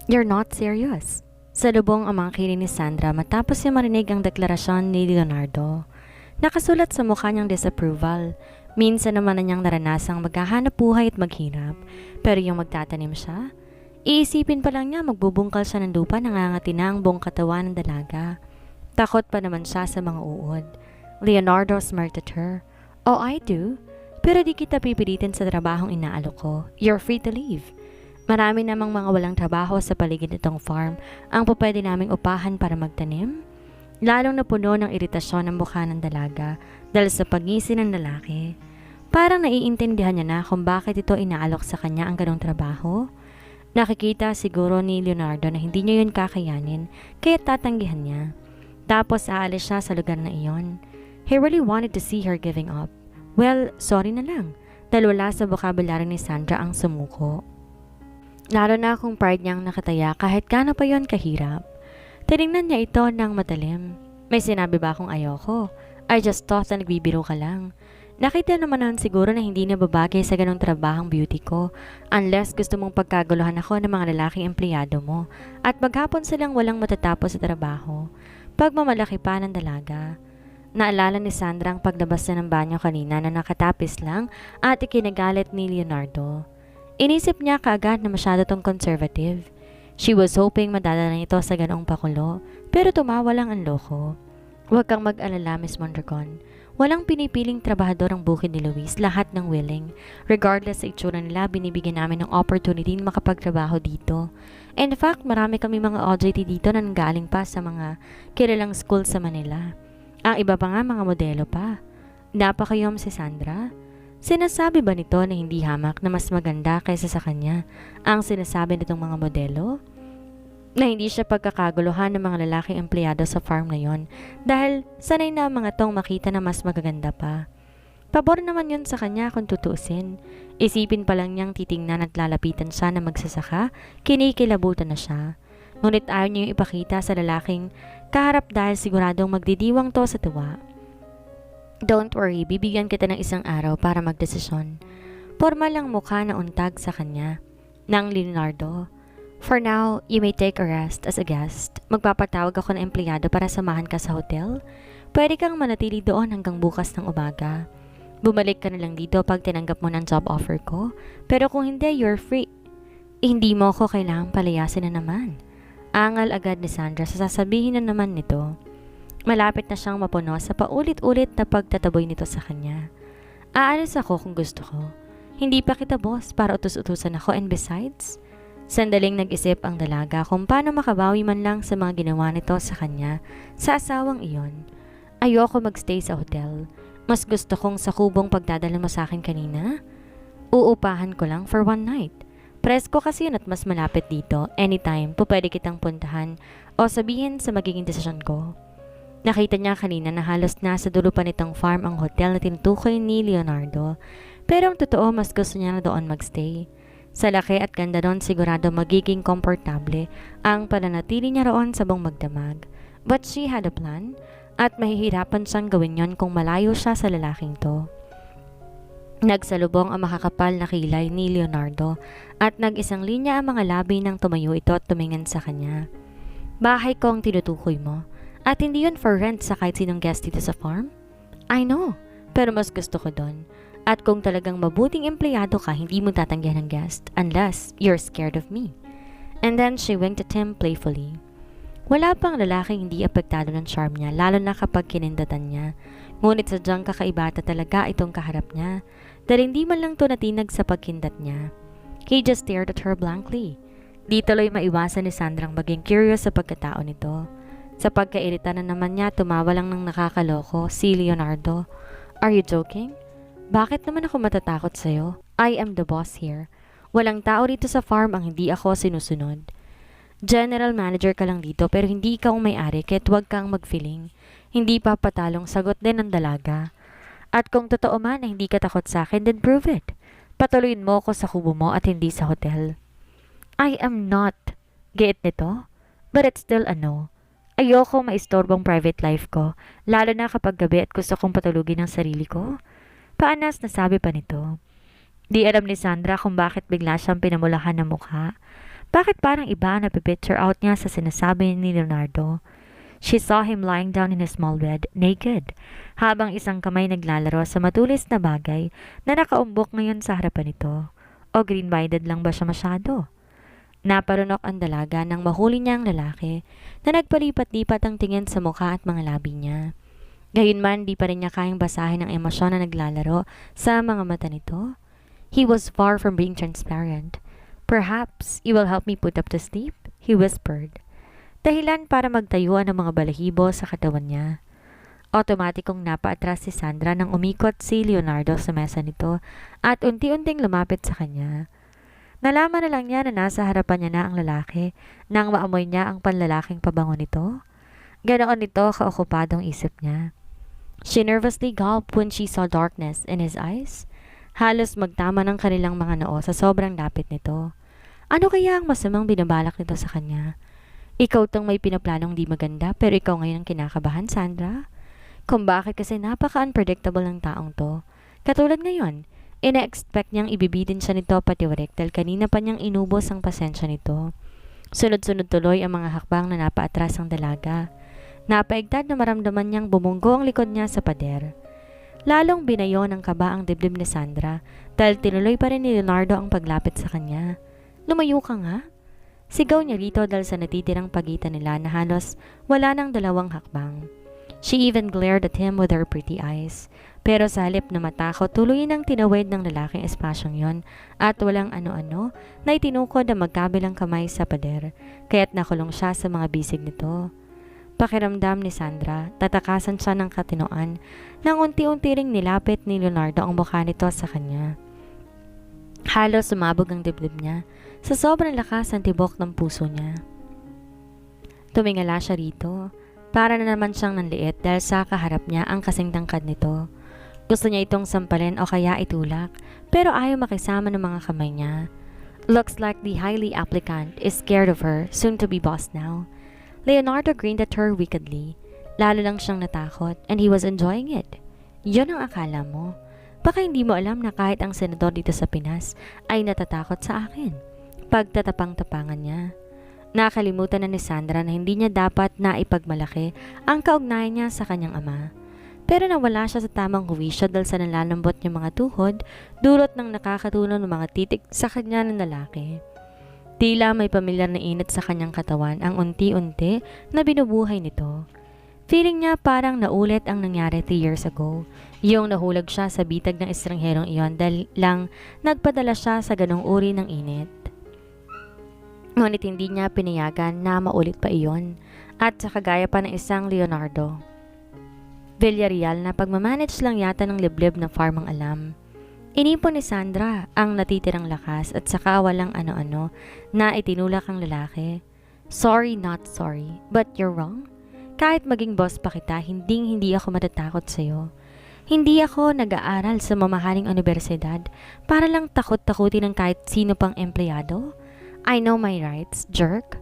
You're not serious. Salubong ang mga kiling ni Sandra matapos niya marinig ang deklarasyon ni Leonardo. Nakasulat sa mukha niyang disapproval. Minsan naman na niyang naranasang maghahanap buhay at maghirap. Pero yung magtatanim siya, iisipin pa lang niya magbubungkal siya ng lupa nangangati na ang buong katawan ng dalaga. Takot pa naman siya sa mga uod. Leonardo smirked at her. Oh, I do. Pero di kita pipilitin sa trabahong inaalok ko. You're free to leave. Marami namang mga walang trabaho sa paligid nitong farm ang pupwede naming upahan para magtanim. Lalong napuno ng iritasyon ang mukha ng dalaga dahil sa pagngisi ng lalaki. Parang naiintindihan niya na kung bakit ito inaalok sa kanya ang ganong trabaho. Nakikita siguro ni Leonardo na hindi niya yun kakayanin kaya tatanggihan niya. Tapos aalis siya sa lugar na iyon. He really wanted to see her giving up. Well, sorry na lang dahil wala sa vocabulary ni Sandra ang sumuko. Lalo na kung pride niyang nakataya kahit gaano pa yon kahirap. Tinignan niya ito ng matalim. May sinabi ba akong ayoko? I just thought na nagbibiro ka lang. Nakita naman naman siguro na hindi na babagay sa ganong trabahang beauty ko unless gusto mong pagkaguluhan ako ng mga lalaking empleyado mo at maghapon silang walang matatapos sa trabaho. Pagmamalaki pa ng dalaga. Naalala ni Sandra ang paglabas niya ng banyo kanina na nakatapis lang at ikinagalit ni Leonardo. Inisip niya kaagad na masyado tong conservative. She was hoping madadala nito sa ganoong pakulo, pero tumawa lang ang loko. Huwag kang mag-alala, Miss Mondragon. Walang pinipiling trabahador ang bukid ni Luis, lahat ng willing. Regardless sa itsura nila, binibigyan namin ng opportunity na makapagtrabaho dito. In fact, marami kami mga OJT dito na nanggaling pa sa mga kilalang school sa Manila. Ang iba pa nga mga modelo pa. Napakayom si Sandra. Sinasabi ba nito na hindi hamak na mas maganda kaysa sa kanya ang sinasabi nitong mga modelo? Na hindi siya pagkakaguluhan ng mga lalaking empleyado sa farm na yon dahil sanay na mga tong makita na mas magaganda pa. Pabor naman yun sa kanya kung tutuusin. Isipin pa lang niyang titingnan at lalapitan siya na magsasaka, kinikilabutan na siya. Ngunit ayaw niya yung ipakita sa lalaking kaharap dahil siguradong magdidiwang to sa tuwa. Don't worry, bibigyan kita ng isang araw para magdesisyon. Formal lang mukha na untag sa kanya ng Leonardo. For now, you may take a rest as a guest. Magpapatawag ako ng empleyado para samahan ka sa hotel. Pwede kang manatili doon hanggang bukas ng umaga. Bumalik ka na lang dito pag tinanggap mo ng job offer ko. Pero kung hindi, you're free. Hindi mo ako kailangang palayasin na naman. Angal agad ni Sandra sa sasabihin na naman nito. Malapit na siyang mapuno sa paulit-ulit na pagtataboy nito sa kanya. Aalis ako kung gusto ko. Hindi pa kita boss para utus-utusan ako and besides, sandaling nag-isip ang dalaga kung paano makabawi man lang sa mga ginawa nito sa kanya sa asawang iyon. Ayoko magstay sa hotel. Mas gusto kong sa kubong pagdadala mo sa akin kanina. Uupahan ko lang for one night. Presko kasi yun at mas malapit dito. Anytime, pwede kitang puntahan o sabihin sa magiging desisyon ko. Nakita niya kanina na halos nasa dulo pa nitong farm ang hotel na tinutukoy ni Leonardo. Pero ang totoo, mas gusto niya na doon magstay. Sa laki at ganda doon, sigurado magiging komportable ang pananatili niya roon sa buong magdamag. But she had a plan at mahihirapan siyang gawin yon kung malayo siya sa lalaking to. Nagsalubong ang makakapal na kilay ni Leonardo at nag-isang linya ang mga labi nang tumayo ito at tumingin sa kanya. Bahay ko ang tinutukoy mo. At hindi yun for rent sa kahit sinong guest dito sa farm? I know, pero mas gusto ko doon. At kung talagang mabuting empleyado ka, hindi mo tatanggihan ng guest unless you're scared of me. And then she winked at him playfully. Wala pang lalaking hindi apektado ng charm niya, lalo na kapag kinindatan niya. Ngunit sadyang kakaibata talaga itong kaharap niya, dahil hindi man lang to natinag sa pagkindat niya. He just stared at her blankly. Di tuloy maiwasan ni Sandrang maging curious sa pagkatao nito. Sa pagkairita na naman niya, tumawa lang ng nakakaloko si Leonardo. Are you joking? Bakit naman ako matatakot sa'yo? I am the boss here. Walang tao rito sa farm ang hindi ako sinusunod. General manager ka lang dito pero hindi ikaw ang may-ari kaya't huwag kang mag-feeling. Hindi pa patalong sagot din ng dalaga. At kung totoo man na hindi ka takot sa akin, then prove it. Patuloyin mo ako sa kubo mo at hindi sa hotel. I am not. Get nito? But it's still a no. Ayoko maistorbong private life ko, lalo na kapag gabi at gusto kong patulugin ang sarili ko. Paanas na sabi pa nito. Di alam ni Sandra kung bakit bigla siyang pinamulahan ng mukha. Bakit parang iba na pipicture out niya sa sinasabi ni Leonardo? She saw him lying down in his small bed, naked, habang isang kamay naglalaro sa matulis na bagay na nakaumbok ngayon sa harapan nito. O green-minded lang ba siya masyado? Naparunok ang dalaga nang mahuli niya ang lalaki na nagpalipat-lipat ang tingin sa mukha at mga labi niya. Gayunman, di pa rin niya kayang basahin ang emosyon na naglalaro sa mga mata nito. He was far from being transparent. Perhaps you will help me put up to sleep, he whispered. Dahilan para magtayuan ang mga balahibo sa katawan niya. Otomatikong napaatras si Sandra nang umikot si Leonardo sa mesa nito at unti-unting lumapit sa kanya. Nalaman na lang niya na nasa harapan niya na ang lalaki nang maamoy niya ang panlalaking pabango nito. Ganoon nito kaokupadong isip niya. She nervously gulped when she saw darkness in his eyes. Halos magtama ng kanilang mga noo sa sobrang lapit nito. Ano kaya ang masamang binabalak nito sa kanya? Ikaw tong may pinaplanong di maganda pero ikaw ngayon ang kinakabahan, Sandra? Kung bakit kasi napaka-unpredictable ng taong to. Katulad ngayon, ina-expect niyang ibibitin siya nito patiwarik dahil kanina pa niyang inubos ang pasensya nito. Sunod-sunod tuloy ang mga hakbang na napaatras ang dalaga. Napaigtad na maramdaman niyang bumunggo ang likod niya sa pader. Lalong binayo ng kaba ang dibdib ni Sandra dahil tinuloy pa rin ni Leonardo ang paglapit sa kanya. Lumayo ka nga. Sigaw niya rito dahil sa natitirang pagitan nila na halos wala nang dalawang hakbang. She even glared at him with her pretty eyes. Pero sa halip na matakot, tuloy nang tinawid ng lalaking espasyong yon at walang ano-ano na itinukod ang magkabilang kamay sa pader, kaya't nakulong siya sa mga bisig nito. Pakiramdam ni Sandra, tatakasan siya ng katinoan nang unti-unti ring nilapit ni Leonardo ang mukha nito sa kanya. Halos sumabog ang dibdib niya sa sobrang lakas ng tibok ng puso niya. Tumingala siya rito. Para na naman siyang nanliit dahil sa kaharap niya ang kasing tangkad nito. Gusto niya itong sampalin o kaya itulak, pero ayaw makisama ng mga kamay niya. Looks like the highly applicant is scared of her, soon to be boss now. Leonardo grinned at her wickedly. Lalo lang siyang natakot and he was enjoying it. Yun ang akala mo. Baka hindi mo alam na kahit ang senador dito sa Pinas ay natatakot sa akin. Pagtatapang-tapangan niya. Nakalimutan na ni Sandra na hindi niya dapat na ipagmalaki ang kaugnayan niya sa kanyang ama. Pero nawala siya sa tamang huwisyo dahil sa nalalambot niyang mga tuhod, dulot ng nakakatunaw ng mga titik sa kanya ng lalaki. Tila may pamilyar na init sa kanyang katawan ang unti-unti na binubuhay nito. Feeling niya parang naulit ang nangyari 3 years ago. Yung nahulag siya sa bitag ng estrangherong iyon dahil lang nagpadala siya sa ganong uri ng init. Ngunit hindi niya pinayagan na maulit pa iyon at sa kagaya pa ng isang Leonardo Villarreal na pagmamanage lang yata ng liblib na farm ang alam. Inipon ni Sandra ang natitirang lakas at saka walang ano-ano na itinulak ang lalaki. Sorry not sorry, but you're wrong. Kahit maging boss pa kita, hindi ako matatakot sa'yo. Hindi ako nag-aaral sa mamahaling universidad para lang takot-takutin ng kahit sino pang empleyado. I know my rights, jerk.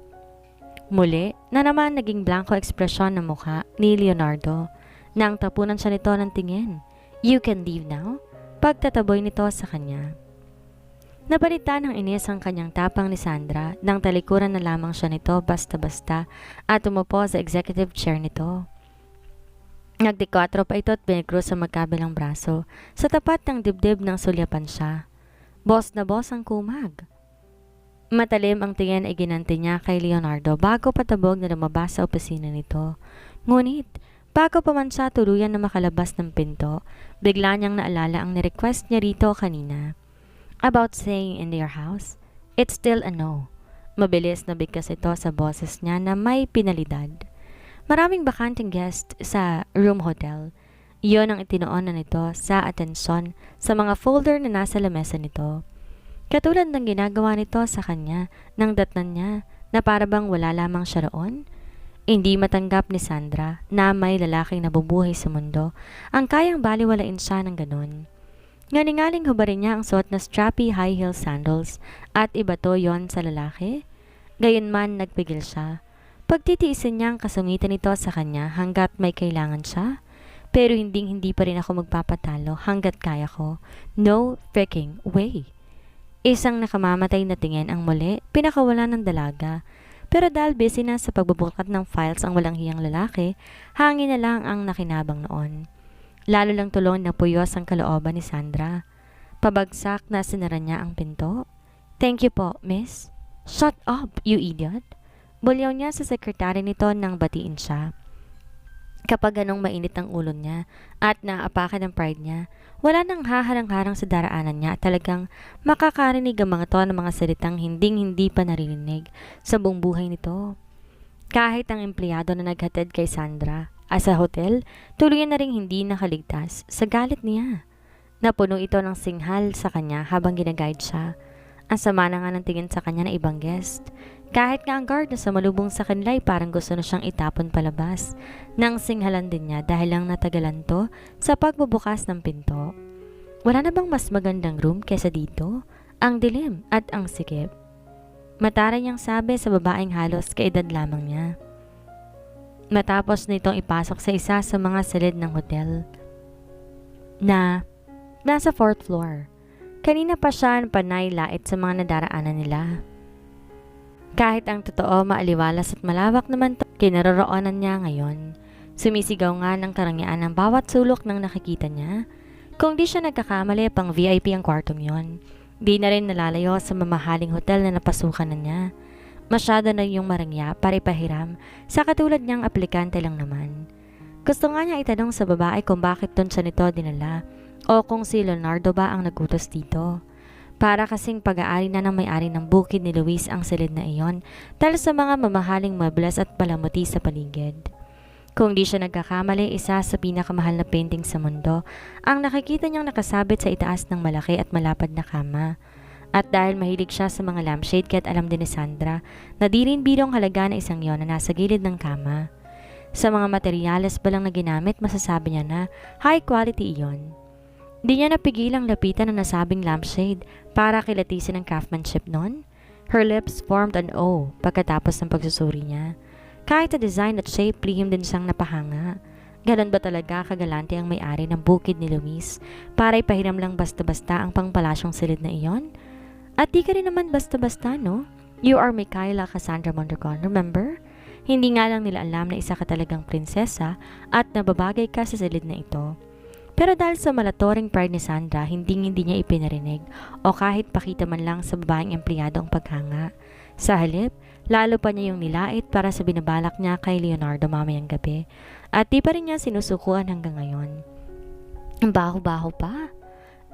Muli, na naman naging blanco ekspresyon ng mukha ni Leonardo nang tapunan siya nito ng tingin. You can leave now? Pagtataboy nito sa kanya. Nabalita ng inis ang kanyang tapang ni Sandra nang talikuran na lamang siya nito basta-basta at umupo sa executive chair nito. Nagdekwatro pa ito at binigro sa magkabilang braso sa tapat ng dibdib ng sulyapan siya. Boss na boss ang kumag. Matalim ang tingin ay ginanti niya kay Leonardo bago patabog na lumabas sa opisina nito. Ngunit, bago pa man siya tuluyan na makalabas ng pinto, bigla niyang naalala ang nirequest niya rito kanina. About staying in their house, it's still a no. Mabilis na bigkas ito sa boses niya na may pinalidad. Maraming bakanting guest sa room hotel. Iyon ang itinoon na nito sa atensyon sa mga folder na nasa lamesa nito. Katulad ng ginagawa nito sa kanya nang datnan niya na parabang wala lamang siya roon. Hindi matanggap ni Sandra na may lalaking nabubuhay sa mundo ang kayang baliwalain siya ng ganun. Ngalingaling hubarin niya ang suot na strappy high heel sandals at iba to yon sa lalaki. Gayunman nagpigil siya. Pagtitiisin niya ang kasungitan nito sa kanya hanggat may kailangan siya. Pero hindi pa rin ako magpapatalo hanggat kaya ko. No freaking way. Isang nakamamatay na tingin ang muli, pinakawala ng dalaga. Pero dahil busy na sa pagbubukat ng files ang walang hiyang lalaki, hangin na lang ang nakinabang noon. Lalo lang tulong na puyos ang kalooban ni Sandra. Pabagsak na sinara niya ang pinto. "Thank you po, miss." "Shut up, you idiot." Bulyaw niya sa sekretary nito nang batiin siya. Kapag ganong mainit ang ulo niya at naapakan ng pride niya, wala nang haharang-harang sa daraanan niya at talagang makakarinig ang mga to ng mga salitang hinding-hindi pa naririnig sa buong buhay nito. Kahit ang empleyado na naghatid kay Sandra sa hotel, tuluyan na ring hindi nakaligtas sa galit niya. Napuno ito ng singhal sa kanya habang ginaguide siya. Ang sama na nga ng tingin sa kanya na ibang guest. Kahit nga ang guard na sumalubong sa kanila ay parang gusto na siyang itapon palabas. Nang singhalan din niya dahil lang natagalan to sa pagbubukas ng pinto. Wala na bang mas magandang room kesa dito? Ang dilim at ang sikip. Matara niyang sabi sa babaeng halos kaedad lamang niya. Matapos nitong ipasok sa isa sa mga silid ng hotel na nasa 4th floor. Kanina pa siya panay lait sa mga nadaraanan nila. Kahit ang totoo maaliwalas at malawak naman to, kinaroroonan niya ngayon. Sumisigaw nga ng karangyaan ng bawat sulok ng nakikita niya. Kung di siya nagkakamali, pang VIP ang kwartong yon. Di na rin nalalayo sa mamahaling hotel na napasukan na niya. Masyado na yung marangya para ipahiram sa katulad niyang aplikante lang naman. Gusto nga niya itanong sa babae kung bakit doon siya nito dinala o kung si Leonardo ba ang nagutos dito. Para kasing pag-aari na ng may-ari ng bukid ni Luis ang silid na iyon dahil sa mga mamahaling mables at palamuti sa paligid. Kung di siya nagkakamali, isa sa pinakamahal na painting sa mundo ang nakikita niyang nakasabit sa itaas ng malaki at malapad na kama. At dahil mahilig siya sa mga lampshade kaya't alam din ni Sandra na di rin birong halaga na isang yon na nasa gilid ng kama. Sa mga materyales ba lang na ginamit, masasabi niya na high quality iyon. Di niya napigilang lapitan ang nasabing lampshade para kilatisin ang craftsmanship nun. Her lips formed an O pagkatapos ng pagsusuri niya. Kahit sa design at shape, lihim din siyang napahanga. Ganon ba talaga kagalante ang may-ari ng bukid ni Luis para ipahiram lang basta-basta ang pangpalasyong silid na iyon? At di ka rin naman basta-basta, no? You are Micaela Cassandra Mondragon, remember? Hindi nga lang nila alam na isa ka talagang prinsesa at nababagay ka sa silid na ito. Pero dahil sa malatoring pride ni Sandra, hindi niya ipinarinig o kahit pakita man lang sa babaeng empleyado ang paghanga. Sa halip, lalo pa niya yung nilait para sa binabalak niya kay Leonardo mamayang gabi at di pa rin niya sinusukuan hanggang ngayon. Ang baho-baho pa.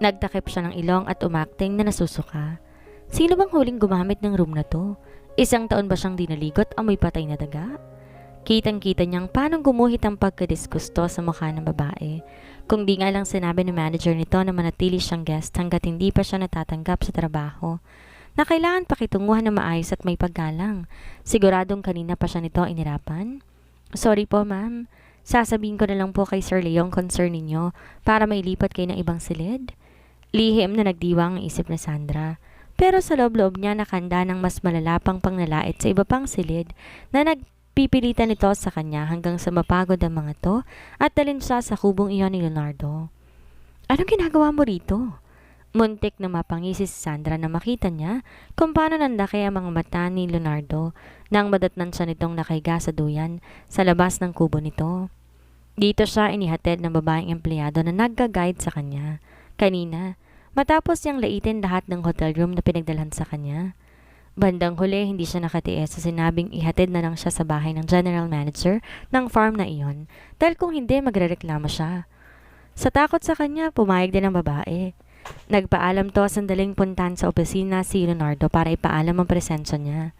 Nagtakip siya ng ilong at umakting na nasusuka. Sino bang huling gumamit ng room na to? Isang taon ba siyang dinaligot amoy patay na daga? Kitang-kita niyang paano gumuhit ang pagkadisgusto sa mukha ng babae. Kung di nga lang sinabi ng manager nito na manatili siyang guest hanggat hindi pa siya natatanggap sa trabaho, na kailangan pakitunguhan na maayos at may paggalang. Siguradong kanina pa siya nito inirapan. "Sorry po ma'am, sasabihin ko na lang po kay Sir Leong concern ninyo para mailipat kayo ng ibang silid." Lihim na nagdiwang ang isip ni Sandra. Pero sa loob-loob niya nakanda ng mas malalapang pangnalait sa iba pang silid na pipilitan nito sa kanya hanggang sa mapagod ang mga to at dalhin siya sa kubong iyon ni Leonardo. "Anong ginagawa mo rito?" Muntik na mapangisi si Sandra na makita niya kung paano nandaki ang mga mata ni Leonardo nang madatnan siya nitong nakahiga sa duyan sa labas ng kubo nito. Dito siya inihatid ng babaeng empleyado na nagga-guide sa kanya kanina matapos niyang laitin lahat ng hotel room na pinagdalhan sa kanya. Bandang huli, hindi siya nakatiis sa sinabing ihatid na lang siya sa bahay ng general manager ng farm na iyon dahil kung hindi magrereklamo siya. Sa takot sa kanya, pumayag din ang babae. Nagpaalam to sandaling puntahan sa opisina si Leonardo para ipaalam ang presensya niya.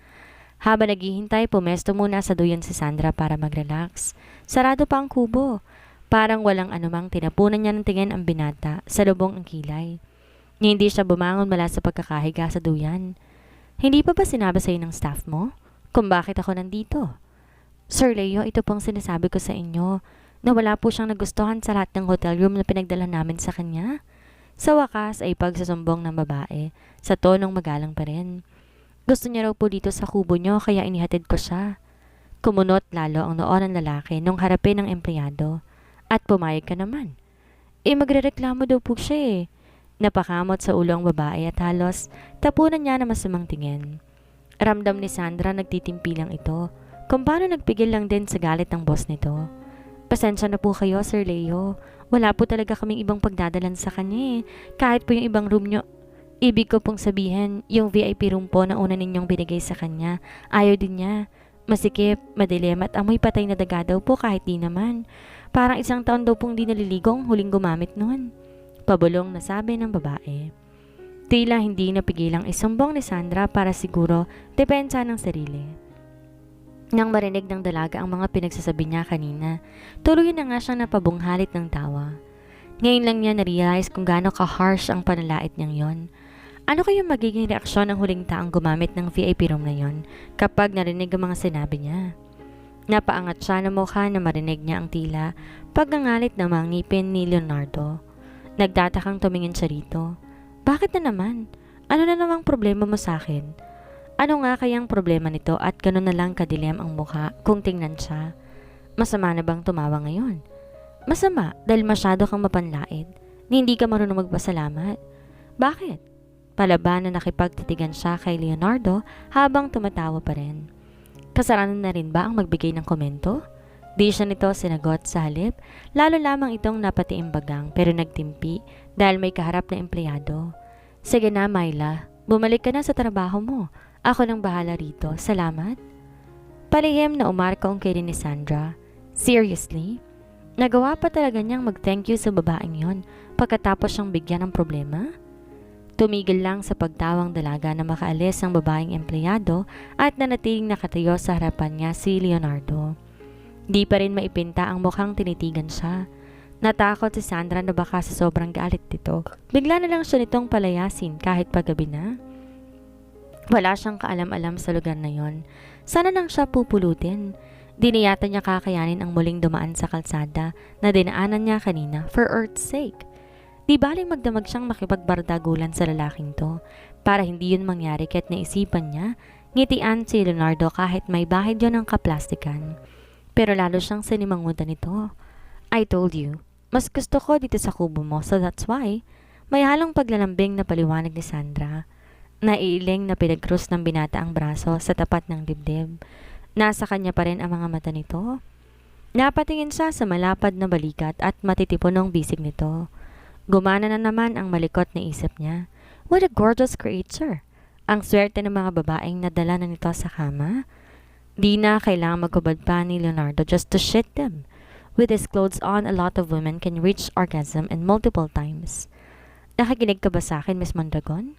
Habang naghihintay, pumesto muna sa duyan si Sandra para mag-relax. Sarado pa ang kubo. Parang walang anumang tinapunan niya ng tingin ang binata sa lubong ang kilay. Hindi siya bumangon mula sa pagkakahiga sa duyan. "Hindi pa ba sinabi sa'yo ng staff mo kung bakit ako nandito?" "Sir Leo, ito pong sinasabi ko sa inyo na wala po siyang nagustuhan sa lahat ng hotel room na pinagdala namin sa kanya." Sa wakas ay pagsasumbong ng babae sa tonong magalang pa rin. "Gusto niya raw po dito sa kubo niyo kaya inihatid ko siya." Kumunot lalo ang noo ng lalaki nung harapin ng empleyado. "At pumayag ka naman." "Eh magrereklamo daw po siya eh." Napakamot sa ulo ang babae at halos tapunan niya na masamang tingin. Ramdam ni Sandra nagtitimpi lang ito kung paano nagpigil lang din sa galit ng boss nito. Pasensya na po kayo, Sir Leo. Wala po talaga kaming ibang pagdadalan sa kanya eh. Kahit po yung ibang room nyo. Ibig ko pong sabihin, yung VIP room po na una ninyong binigay sa kanya, ayaw din niya. Masikip, madilim at amoy patay na daga daw po kahit di naman. Parang 1 taon daw pong di naliligong huling gumamit noon. Pabulong na sabi ng babae. Tila hindi napigilang isumbong ni Sandra para siguro depensa ng sarili. Nang marinig ng dalaga ang mga pinagsasabi niya kanina, tuloy na nga siyang napabunghalit ng tawa. Ngayon lang niya na-realize kung gaano ka-harsh ang panalait niyang yon. Ano kayang magiging reaksyon ng huling taong gumamit ng VIP room na yon kapag narinig ang mga sinabi niya? Napaangat siya ng mukha na marinig niya ang tila pagngangalit ng mga ngipin ni Leonardo. Nagtatakang tumingin siya rito. Bakit na naman? Ano na namang problema mo sa akin? Ano nga kayang problema nito at gano'n na lang kadilim ang mukha kung tingnan siya? Masama na bang tumawa ngayon? Masama dahil masyado kang mapanlait na hindi ka marunong magpasalamat. Bakit? Palaban na nakipagtitigan siya kay Leonardo habang tumatawa pa rin. Kasalanan na rin ba ang magbigay ng komento? Di siya nito sinagot sa halip, lalo lamang itong napatiimbagang pero nagtimpi dahil may kaharap na empleyado. Sige na, Myla, bumalik ka na sa trabaho mo. Ako nang bahala rito, salamat. Palihim na umarka ang kay ni Sandra. Seriously? Nagawa pa talaga niyang mag-thank you sa babaeng yon pagkatapos siyang bigyan ng problema? Tumigil lang sa pagtawang dalaga na makaalis ang babaeng empleyado at nanatiling nakatayo sa harapan niya si Leonardo. Di pa rin maipinta ang mukhang tinitigan siya. Natakot si Sandra na baka sa sobrang galit nito. Bigla na lang siya nitong palayasin kahit paggabi na. Wala siyang kaalam-alam sa lugar na yon. Sana nang siya pupulutin. Di na yata niya kakayanin ang muling dumaan sa kalsada na dinaanan niya kanina for Earth's sake. Di baling magdamag siyang makipagbardagulan sa lalaking to para hindi yun mangyari kaya't naisipan niya ngitian si Leonardo kahit may bahid yun ng kaplastikan. Pero lalo siyang sinimangutan nito. I told you, mas gusto ko dito sa kubo mo so that's why. May halong paglalambing na paliwanag ni Sandra. Naiiling na pinagkrus ng binata ang braso sa tapat ng dibdib. Nasa kanya pa rin ang mga mata nito. Napatingin siya sa malapad na balikat at matitipon ng bisig nito. Gumana na naman ang malikot na isip niya. What a gorgeous creature! Ang swerte ng mga babaeng nadala na nito sa kama. Di na kailangan magkubad pa ni Leonardo just to shit them. With his clothes on, a lot of women can reach orgasm in multiple times. Nakikinig ka ba sa akin, Miss Mondragon?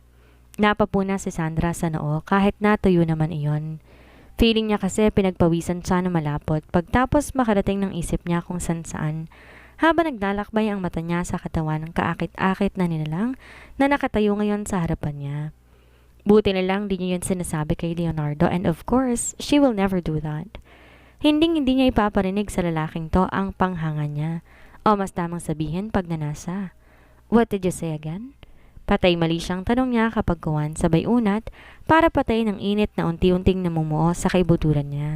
Napapuna si Sandra sa noo kahit natuyo naman iyon. Feeling niya kasi pinagpawisan siya na malapot pagtapos makarating ng isip niya kung saan habang naglalakbay ang mata niya sa katawan ng kaakit-akit na nilalang na nakatayo ngayon sa harapan niya. Buti na lang di niya yun sinasabi kay Leonardo and of course, she will never do that. Hindi niya ipaparinig sa lalaking to ang panghanga niya o mas tamang sabihin pag nanasa. What did you say again? Patay mali siyang tanong niya kapag kuwan sabay unat para patayin ang init na unti-unting namumuo sa kaibuturan niya.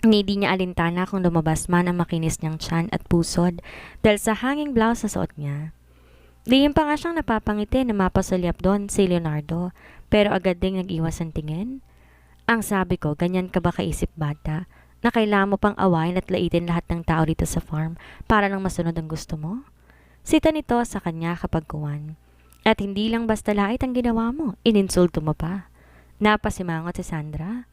Hindi niya alintana kung lumabas man ang makinis niyang tiyan at pusod dahil sa hanging blouse na suot niya. Lihim pa nga siyang napapangiti na mapasulyap doon si Leonardo pero agad ding nag-iwas ang tingin. Ang sabi ko, ganyan ka ba kaisip bata na kailangan mo pang awayin at laitin lahat ng tao dito sa farm para lang masunod ang gusto mo? Sita nito sa kanya kapag kuwan. At hindi lang basta lait ang ginawa mo, ininsulto mo pa. Napasimangot si Sandra.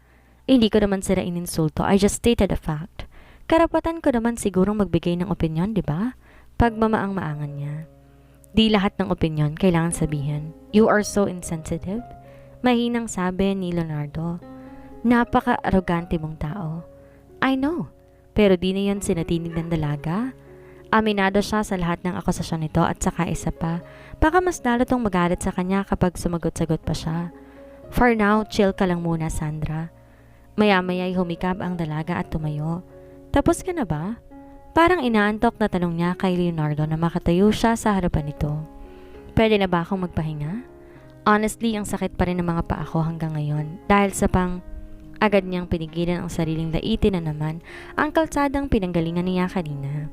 Hindi ko naman sila ininsulto, I just stated a fact. Karapatan ko naman sigurong magbigay ng opinyon, di ba? Pagmamaang-maangan niya. Di lahat ng opinyon kailangan sabihin. You are so insensitive. Mahinang sabi ni Leonardo. Napaka-arrogante mong tao. I know, pero di na yan sinatinig ng dalaga. Aminado siya sa lahat ng akusasyon nito at saka isa pa. Baka mas lalo tong magalit sa kanya kapag sumagot-sagot pa siya. For now, chill ka lang muna, Sandra. Maya-maya'y humikab ang dalaga at tumayo. Tapos ka na ba? Parang inaantok na tanong niya kay Leonardo na makatayo siya sa harapan nito. Pwede na ba akong magpahinga? Honestly, ang sakit pa rin ng mga paa ko hanggang ngayon dahil sa agad niyang pinigilan ang sariling laitin na naman ang kalsadang pinanggalingan niya kanina.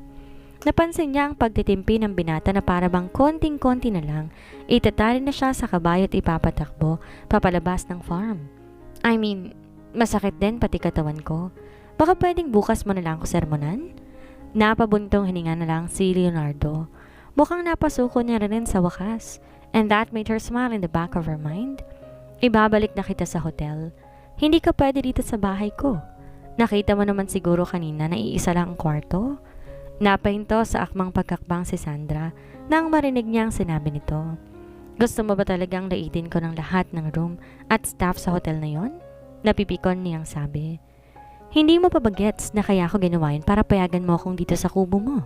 Napansin niya ang pagtitimpi ng binata na para bang konting-konti na lang, itatali na siya sa kabayo at ipapatakbo papalabas ng farm. I mean, masakit din pati katawan ko. Baka pwedeng bukas mo na lang ako sermonan? Napabuntong hininga na lang si Leonardo. Mukhang napasuko niya rin sa wakas, and that made her smile in the back of her mind. Ibabalik na kita sa hotel. Hindi ka pwede dito sa bahay ko. Nakita mo naman siguro kanina na iisa lang ang kwarto. Napahinto sa akmang pagkakbang si Sandra nang marinig niya ang sinabi nito. Gusto mo ba talagang laitin ko ng lahat ng room at staff sa hotel na yon? Napipikon niyang sabi. Hindi mo pa ba gets na kaya ako ginawa yun para payagan mo akong dito sa kubo mo?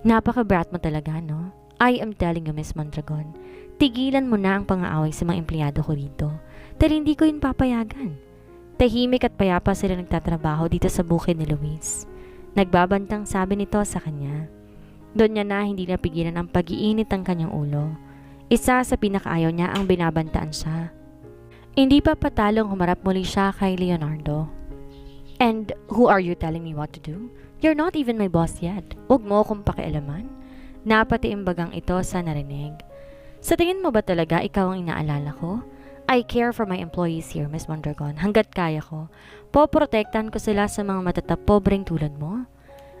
Napaka-brat mo talaga, no? I am telling you, Miss Mondragon, tigilan mo na ang pang-aaway sa mga empleyado ko dito. Dahil hindi ko yun papayagan. Tahimik at payapa sila nagtatrabaho dito sa bukid ni Luis. Nagbabantang sabi nito sa kanya. Doon niya na hindi napigilan ang pag-iinit ng kanyang ulo. Isa sa pinakaayaw niya ang binabantaan siya. Hindi pa patalong humarap muli siya kay Leonardo. And who are you telling me what to do? You're not even my boss yet. Huwag mo akong pakialaman. Napatiimbagang ito sa narinig. Sa tingin mo ba talaga ikaw ang inaalala ko? I care for my employees here, Miss Mondragon. Hanggat kaya ko, poprotektan ko sila sa mga matatapobreng tulad mo.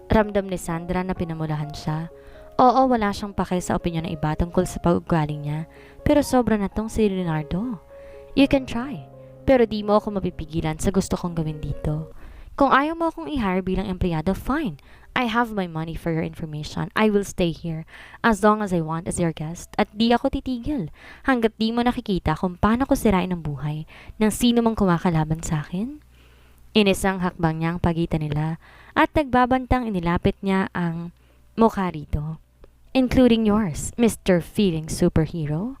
Ramdam ni Sandra na pinamulahan siya. Oo, wala siyang pake sa opinyon ng iba tungkol sa pag-ugali niya, pero sobra na tong si Leonardo. You can try, pero di mo ako mapipigilan sa gusto kong gawin dito. Kung ayaw mo akong i-hire bilang empleyado, fine. I have my money for your information. I will stay here as long as I want as your guest at di ako titigil hanggat di mo nakikita kung paano ko sirain ang buhay ng sino mang kumakalaban sa akin. Inisang hakbang niya ang pagitan nila at nagbabantang inilapit niya ang mukha rito. Including yours, Mr. Feeling Superhero.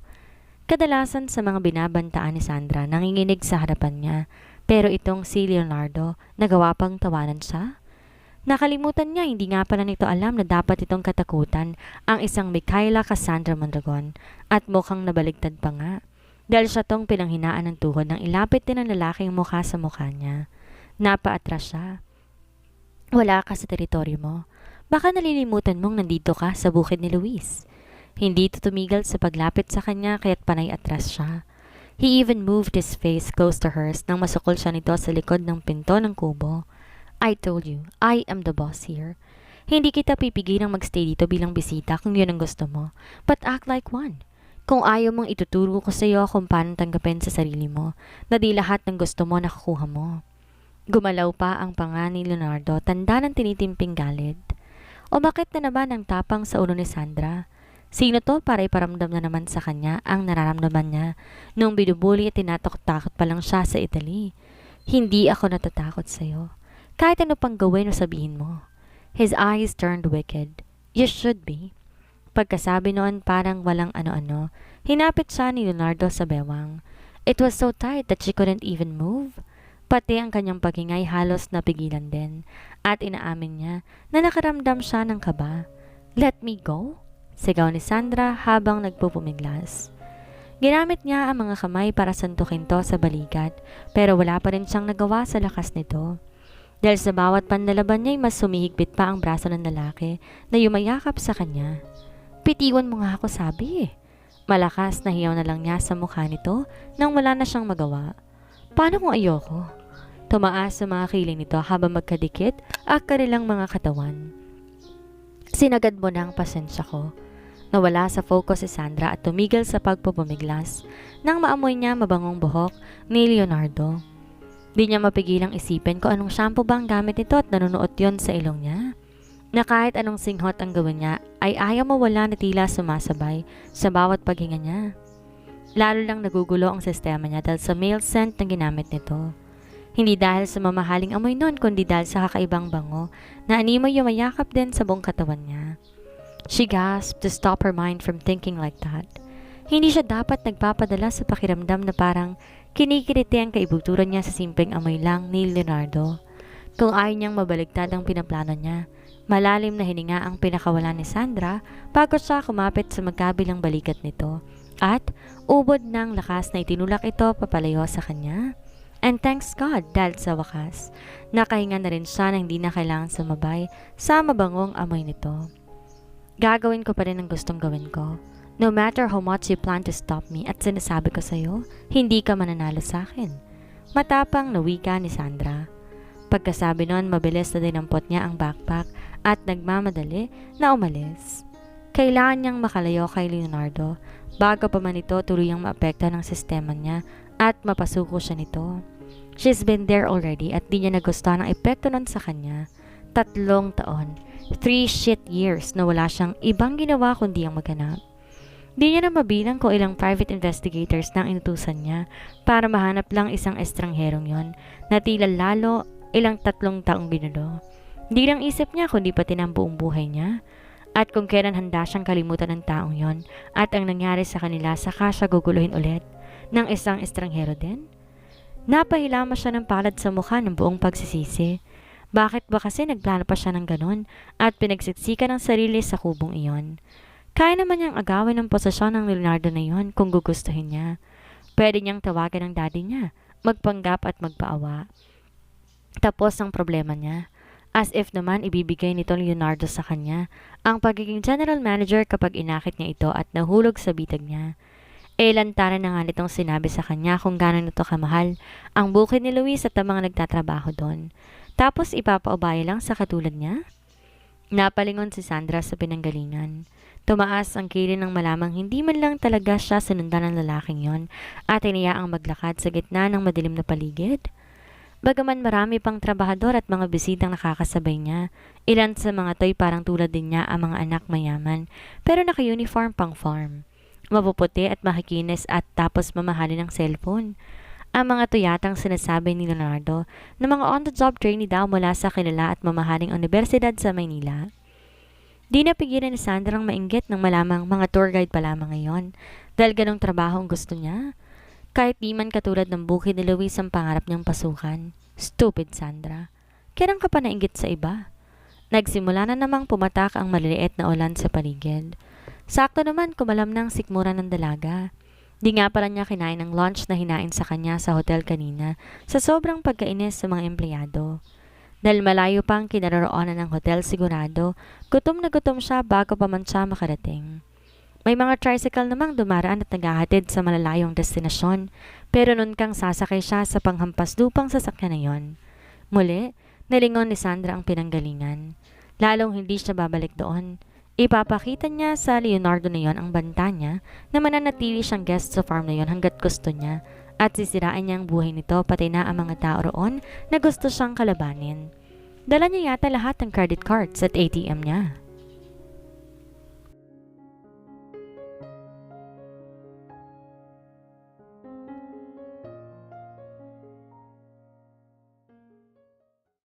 Kadalasan sa mga binabantaan ni Sandra nanginginig sa harapan niya, pero itong si Leonardo nagawa pang tawanan siya. Nakalimutan niya hindi nga pala nito alam na dapat itong katakutan ang isang Micaela Cassandra Mondragon at mukhang nabaligtad pa nga. Dahil siya tong pinanghinaan ng tuhod nang ilapit din ang lalaking mukha sa mukha niya. Napaatras siya. Wala ka sa teritoryo mo. Baka nalilimutan mong nandito ka sa bukid ni Luis. Hindi ito tumigil sa paglapit sa kanya kaya't panay atras siya. He even moved his face close to hers nang masukol siya nito sa likod ng pinto ng kubo. I told you, I am the boss here. Hindi kita pipigilang magstay dito bilang bisita kung yun ang gusto mo. But act like one. Kung ayaw mong ituturo ko sa iyo kung paano tanggapin sa sarili mo, na di lahat ng gusto mo nakukuha mo. Gumalaw pa ang panga ni Leonardo, tanda ng tinitimping galit. O bakit na naman ang tapang sa ulo ni Sandra? Sino to para iparamdam na naman sa kanya ang nararamdaman niya nung binubuli at tinatakot-takot pa lang siya sa Italy? Hindi ako natatakot sa'yo. Kahit ano pang gawin o sabihin mo. His eyes turned wicked. You should be. Pagkasabi noon parang walang ano-ano, hinapit siya ni Leonardo sa bewang. It was so tight that she couldn't even move. Pati ang kanyang pagingay halos napigilan din. At inaamin niya na nakaramdam siya ng kaba. Let me go? Sigaw ni Sandra habang nagpupumiglas. Ginamit niya ang mga kamay para santukin to sa balikat, pero wala pa rin siyang nagawa sa lakas nito. Dahil sa bawat panlalaban niya ay mas sumihigpit pa ang braso ng lalaki na yumayakap sa kanya. Pitiwan mo nga ako sabi eh. Malakas na hiyaw na lang niya sa mukha nito nang wala na siyang magawa. Paano kung ayoko? Tumaas sa mga kiling nito habang magkadikit ang kanilang mga katawan. Sinagad mo na ang pasensya ko. Nawala sa focus si Sandra at tumigil sa pagpupumiglas nang maamoy niya mabangong buhok ni Leonardo. Di niya mapigilang isipin kung anong shampoo ba ang gamit nito at nanunuot yon sa ilong niya. Na kahit anong singhot ang gawin niya ay ayaw mawala na tila sumasabay sa bawat paghinga niya. Lalo lang nagugulo ang sistema niya dahil sa male scent na ginamit nito. Hindi dahil sa mamahaling amoy nun kundi dahil sa kakaibang bango na animoy yumayakap din sa buong katawan niya. She gasped to stop her mind from thinking like that. Hindi siya dapat nagpapadala sa pakiramdam na parang kinikiriti ang kaibuturan niya sa simpleng amoy lang ni Leonardo. Kung ayaw niyang mabaligtad ang pinaplano niya, malalim na hininga ang pinakawalan ni Sandra bago siya kumapit sa magkabilang balikat nito at ubod ng lakas na itinulak ito papalayo sa kanya. And thanks God dahil sa wakas, nakahinga na rin siya na hindi na kailangan sumabay sa mabangong amoy nito. Gagawin ko pa rin ang gustong gawin ko. No matter how much you plan to stop me at sinasabi ko sa'yo, hindi ka mananalo sa akin. Matapang na wika ni Sandra. Pagkasabi nun, mabilis na dinampot niya ang backpack at nagmamadali na umalis. Kailangan niyang makalayo kay Leonardo bago pa man ito tuluyang maapektuhan ng sistema niya at mapasuko siya nito. She's been there already at di niya nagustuhan ang epekto nun sa kanya. 3 taon, 3 shit years na wala siyang ibang ginawa kundi ang maghanap. Di niya na mabilang kung ilang private investigators na ang inutusan niya para mahanap lang isang estrangherong yon na tila lalo ilang 3 taong binulo. Di lang isip niya kundi pati ng buong buhay niya. At kung kailan handa siyang kalimutan ng taong yon at ang nangyari sa kanila saka siya guguluhin ulit ng isang estranghero din. Napahilama siya ng palad sa mukha ng buong pagsisisi. Bakit ba kasi nagplano pa siya ng ganon at pinagsiksikan ng sarili sa kubong iyon? Kaya naman niyang agawin ang posisyon ng Leonardo na iyon kung gugustuhin niya. Pwede niyang tawagan ang daddy niya, magpanggap at magpaawa. Tapos ang problema niya. As if naman ibibigay nito Leonardo sa kanya ang pagiging general manager kapag inakit niya ito at nahulog sa bitag niya. Lantaran na nga nitong sinabi sa kanya kung gano'n nito kamahal ang bukid ni Luis at ang mga nagtatrabaho doon. Tapos ipapaubaya lang sa katulad niya? Napalingon si Sandra sa pinanggalingan. Tumaas ang kilin ng malamang hindi man lang talaga siya sinundan ng lalaking yon at hiniyaang maglakad sa gitna ng madilim na paligid. Bagaman marami pang trabahador at mga bisitang nakakasabay niya, ilan sa mga to'y parang tulad din niya ang mga anak mayaman, pero naka-uniform pang farm. Mapuputi at makikinis at tapos mamahalin ng cellphone. Ang mga to yatang sinasabi ni Leonardo na mga on-the-job trainee daw mula sa kilala at mamahaling universidad sa Maynila. Di napigilan ni Sandra ang mainggit ng malamang mga tour guide pa lamang ngayon dahil ganong trabaho ang gusto niya. Kahit di man katulad ng bukid ni Luis ang pangarap niyang pasukan. Stupid Sandra. Kailan ka pa nainggit sa iba? Nagsimula na namang pumatak ang maliliit na ulan sa paligid. Sakto naman kumalam ng sikmura ng dalaga. Di nga pala niya kinain ang lunch na hinain sa kanya sa hotel kanina sa sobrang pagkainis sa mga empleyado. Dahil malayo pang kinaroroonan ng hotel sigurado, gutom na gutom siya bago pa man siya makarating. May mga tricycle namang dumaraan at naghahatid sa malalayong destinasyon, pero nun kang sasakay siya sa panghampas lupang sasakyan na yon. Muli, nalingon ni Sandra ang pinanggalingan. Lalong hindi siya babalik doon. Ipapakita niya sa Leonardo na yon ang banta niya na mananatili siyang guest sa farm na yon hanggat gusto niya at sisirain niya ang buhay nito pati na ang mga tao roon na gusto siyang kalabanin. Dala niya yata lahat ng credit cards at ATM niya.